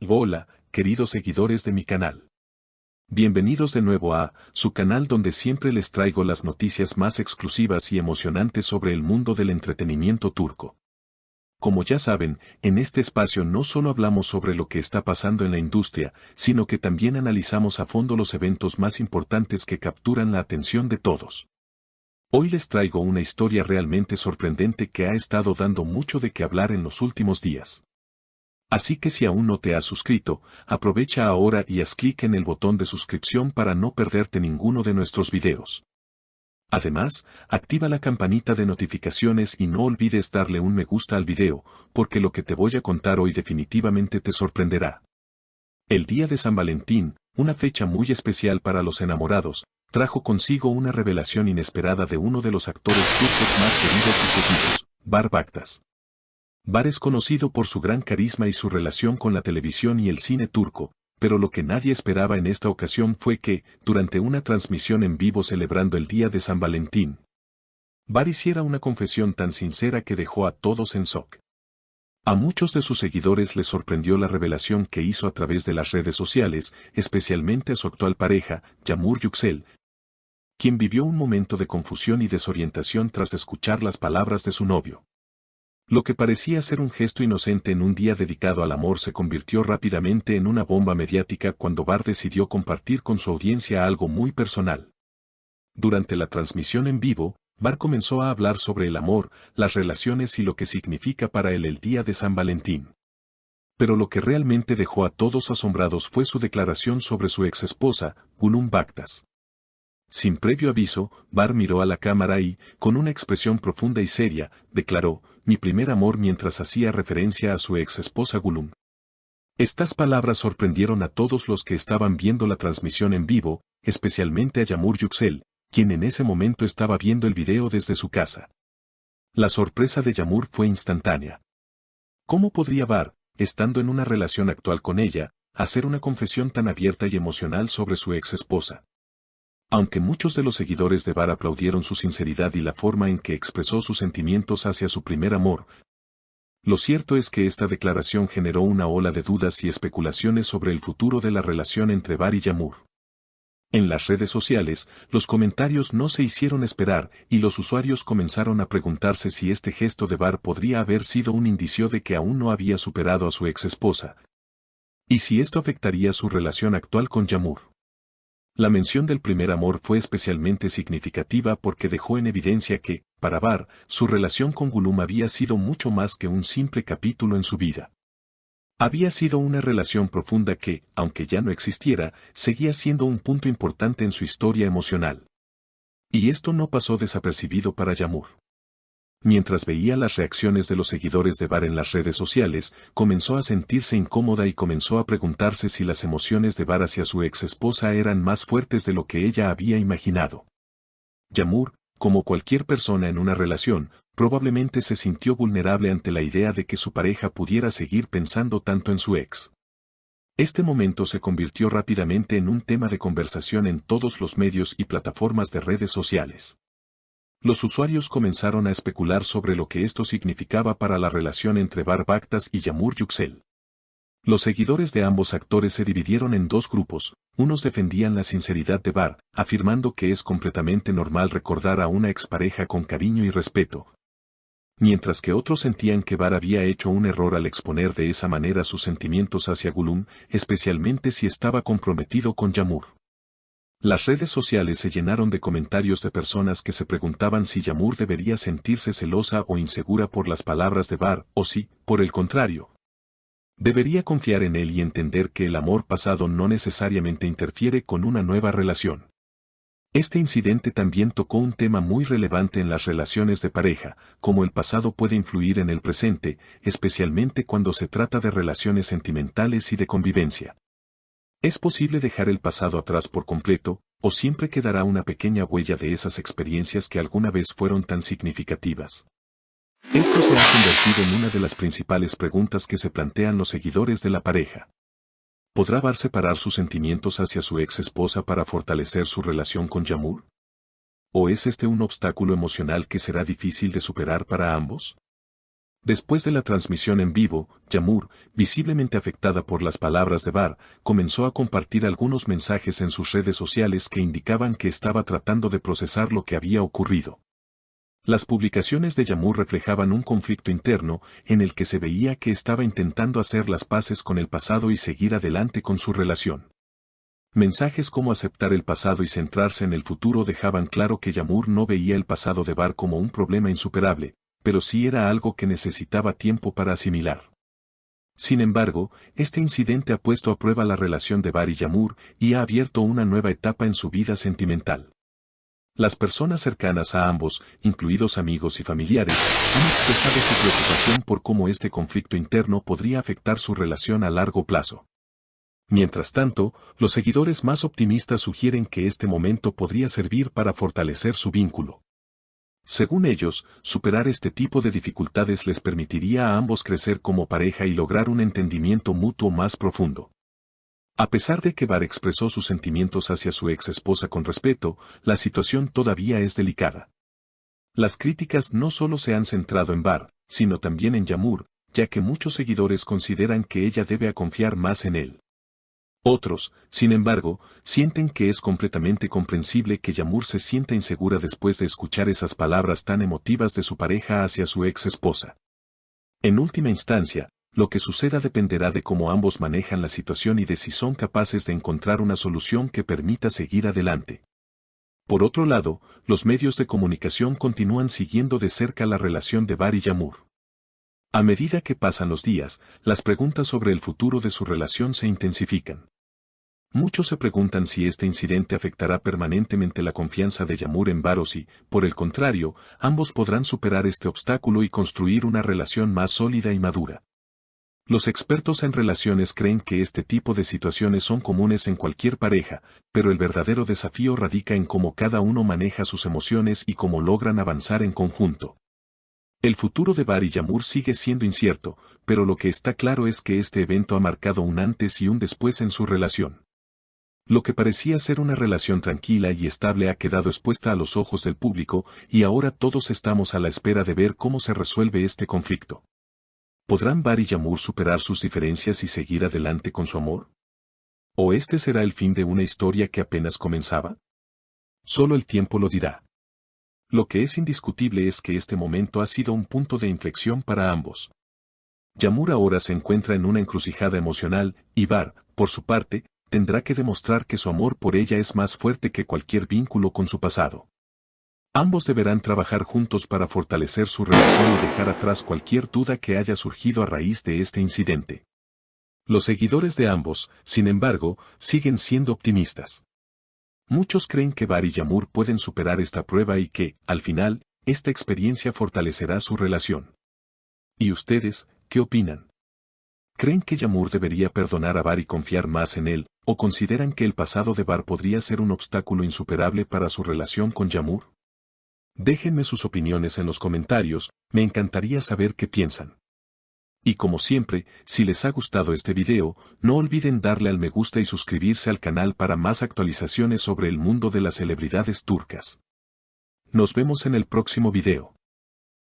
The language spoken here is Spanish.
Hola, queridos seguidores de mi canal. Bienvenidos de nuevo a su canal donde siempre les traigo las noticias más exclusivas y emocionantes sobre el mundo del entretenimiento turco. Como ya saben, en este espacio no solo hablamos sobre lo que está pasando en la industria, sino que también analizamos a fondo los eventos más importantes que capturan la atención de todos. Hoy les traigo una historia realmente sorprendente que ha estado dando mucho de qué hablar en los últimos días. Así que si aún no te has suscrito, aprovecha ahora y haz clic en el botón de suscripción para no perderte ninguno de nuestros videos. Además, activa la campanita de notificaciones y no olvides darle un me gusta al video, porque lo que te voy a contar hoy definitivamente te sorprenderá. El día de San Valentín, una fecha muy especial para los enamorados, trajo consigo una revelación inesperada de uno de los actores turcos más queridos y seguidos, Bar Baktas. Bar es conocido por su gran carisma y su relación con la televisión y el cine turco, pero lo que nadie esperaba en esta ocasión fue que, durante una transmisión en vivo celebrando el día de San Valentín, Bar hiciera una confesión tan sincera que dejó a todos en shock. A muchos de sus seguidores les sorprendió la revelación que hizo a través de las redes sociales, especialmente a su actual pareja, Yağmur Yüksel, quien vivió un momento de confusión y desorientación tras escuchar las palabras de su novio. Lo que parecía ser un gesto inocente en un día dedicado al amor se convirtió rápidamente en una bomba mediática cuando Bar decidió compartir con su audiencia algo muy personal. Durante la transmisión en vivo, Bar comenzó a hablar sobre el amor, las relaciones y lo que significa para él el día de San Valentín. Pero lo que realmente dejó a todos asombrados fue su declaración sobre su exesposa, Gülüm Baktas. Sin previo aviso, Bar miró a la cámara y, con una expresión profunda y seria, declaró, mi primer amor mientras hacía referencia a su ex esposa Gülüm. Estas palabras sorprendieron a todos los que estaban viendo la transmisión en vivo, especialmente a Yağmur Yüksel, quien en ese momento estaba viendo el video desde su casa. La sorpresa de Yağmur fue instantánea. ¿Cómo podría Bar, estando en una relación actual con ella, hacer una confesión tan abierta y emocional sobre su ex esposa? Aunque muchos de los seguidores de Bar aplaudieron su sinceridad y la forma en que expresó sus sentimientos hacia su primer amor, lo cierto es que esta declaración generó una ola de dudas y especulaciones sobre el futuro de la relación entre Bar y Yağmur. En las redes sociales, los comentarios no se hicieron esperar y los usuarios comenzaron a preguntarse si este gesto de Bar podría haber sido un indicio de que aún no había superado a su ex esposa, y si esto afectaría su relación actual con Yağmur. La mención del primer amor fue especialmente significativa porque dejó en evidencia que, para Bar, su relación con Gülüm había sido mucho más que un simple capítulo en su vida. Había sido una relación profunda que, aunque ya no existiera, seguía siendo un punto importante en su historia emocional. Y esto no pasó desapercibido para Yağmur. Mientras veía las reacciones de los seguidores de Bar en las redes sociales, comenzó a sentirse incómoda y comenzó a preguntarse si las emociones de Bar hacia su ex esposa eran más fuertes de lo que ella había imaginado. Yağmur, como cualquier persona en una relación, probablemente se sintió vulnerable ante la idea de que su pareja pudiera seguir pensando tanto en su ex. Este momento se convirtió rápidamente en un tema de conversación en todos los medios y plataformas de redes sociales. Los usuarios comenzaron a especular sobre lo que esto significaba para la relación entre Bar Baktas y Yağmur Yüksel. Los seguidores de ambos actores se dividieron en dos grupos, unos defendían la sinceridad de Bar, afirmando que es completamente normal recordar a una expareja con cariño y respeto, mientras que otros sentían que Bar había hecho un error al exponer de esa manera sus sentimientos hacia Gülüm, especialmente si estaba comprometido con Yağmur. Las redes sociales se llenaron de comentarios de personas que se preguntaban si Yağmur debería sentirse celosa o insegura por las palabras de Bar, o si, por el contrario, debería confiar en él y entender que el amor pasado no necesariamente interfiere con una nueva relación. Este incidente también tocó un tema muy relevante en las relaciones de pareja, cómo el pasado puede influir en el presente, especialmente cuando se trata de relaciones sentimentales y de convivencia. ¿Es posible dejar el pasado atrás por completo, o siempre quedará una pequeña huella de esas experiencias que alguna vez fueron tan significativas? Esto se ha convertido en una de las principales preguntas que se plantean los seguidores de la pareja. ¿Podrá Bar separar sus sentimientos hacia su ex esposa para fortalecer su relación con Yağmur? ¿O es este un obstáculo emocional que será difícil de superar para ambos? Después de la transmisión en vivo, Yağmur, visiblemente afectada por las palabras de Bar, comenzó a compartir algunos mensajes en sus redes sociales que indicaban que estaba tratando de procesar lo que había ocurrido. Las publicaciones de Yağmur reflejaban un conflicto interno en el que se veía que estaba intentando hacer las paces con el pasado y seguir adelante con su relación. Mensajes como aceptar el pasado y centrarse en el futuro dejaban claro que Yağmur no veía el pasado de Bar como un problema insuperable, pero sí era algo que necesitaba tiempo para asimilar. Sin embargo, este incidente ha puesto a prueba la relación de Bar y Yağmur y ha abierto una nueva etapa en su vida sentimental. Las personas cercanas a ambos, incluidos amigos y familiares, han expresado su preocupación por cómo este conflicto interno podría afectar su relación a largo plazo. Mientras tanto, los seguidores más optimistas sugieren que este momento podría servir para fortalecer su vínculo. Según ellos, superar este tipo de dificultades les permitiría a ambos crecer como pareja y lograr un entendimiento mutuo más profundo. A pesar de que Bar expresó sus sentimientos hacia su ex esposa con respeto, la situación todavía es delicada. Las críticas no solo se han centrado en Bar, sino también en Yağmur, ya que muchos seguidores consideran que ella debe confiar más en él. Otros, sin embargo, sienten que es completamente comprensible que Yağmur se sienta insegura después de escuchar esas palabras tan emotivas de su pareja hacia su ex esposa. En última instancia, lo que suceda dependerá de cómo ambos manejan la situación y de si son capaces de encontrar una solución que permita seguir adelante. Por otro lado, los medios de comunicación continúan siguiendo de cerca la relación de Bar y Yağmur. A medida que pasan los días, las preguntas sobre el futuro de su relación se intensifican. Muchos se preguntan si este incidente afectará permanentemente la confianza de Yağmur en Bar o si, por el contrario, ambos podrán superar este obstáculo y construir una relación más sólida y madura. Los expertos en relaciones creen que este tipo de situaciones son comunes en cualquier pareja, pero el verdadero desafío radica en cómo cada uno maneja sus emociones y cómo logran avanzar en conjunto. El futuro de Bar y Yağmur sigue siendo incierto, pero lo que está claro es que este evento ha marcado un antes y un después en su relación. Lo que parecía ser una relación tranquila y estable ha quedado expuesta a los ojos del público y ahora todos estamos a la espera de ver cómo se resuelve este conflicto. ¿Podrán Bar y Yağmur superar sus diferencias y seguir adelante con su amor? ¿O este será el fin de una historia que apenas comenzaba? Solo el tiempo lo dirá. Lo que es indiscutible es que este momento ha sido un punto de inflexión para ambos. Yağmur ahora se encuentra en una encrucijada emocional, y Bar, por su parte, tendrá que demostrar que su amor por ella es más fuerte que cualquier vínculo con su pasado. Ambos deberán trabajar juntos para fortalecer su relación y dejar atrás cualquier duda que haya surgido a raíz de este incidente. Los seguidores de ambos, sin embargo, siguen siendo optimistas. Muchos creen que Bar y Yağmur pueden superar esta prueba y que, al final, esta experiencia fortalecerá su relación. ¿Y ustedes, qué opinan? ¿Creen que Yağmur debería perdonar a Bar y confiar más en él, o consideran que el pasado de Bar podría ser un obstáculo insuperable para su relación con Yağmur? Déjenme sus opiniones en los comentarios, me encantaría saber qué piensan. Y como siempre, si les ha gustado este video, no olviden darle al me gusta y suscribirse al canal para más actualizaciones sobre el mundo de las celebridades turcas. Nos vemos en el próximo video.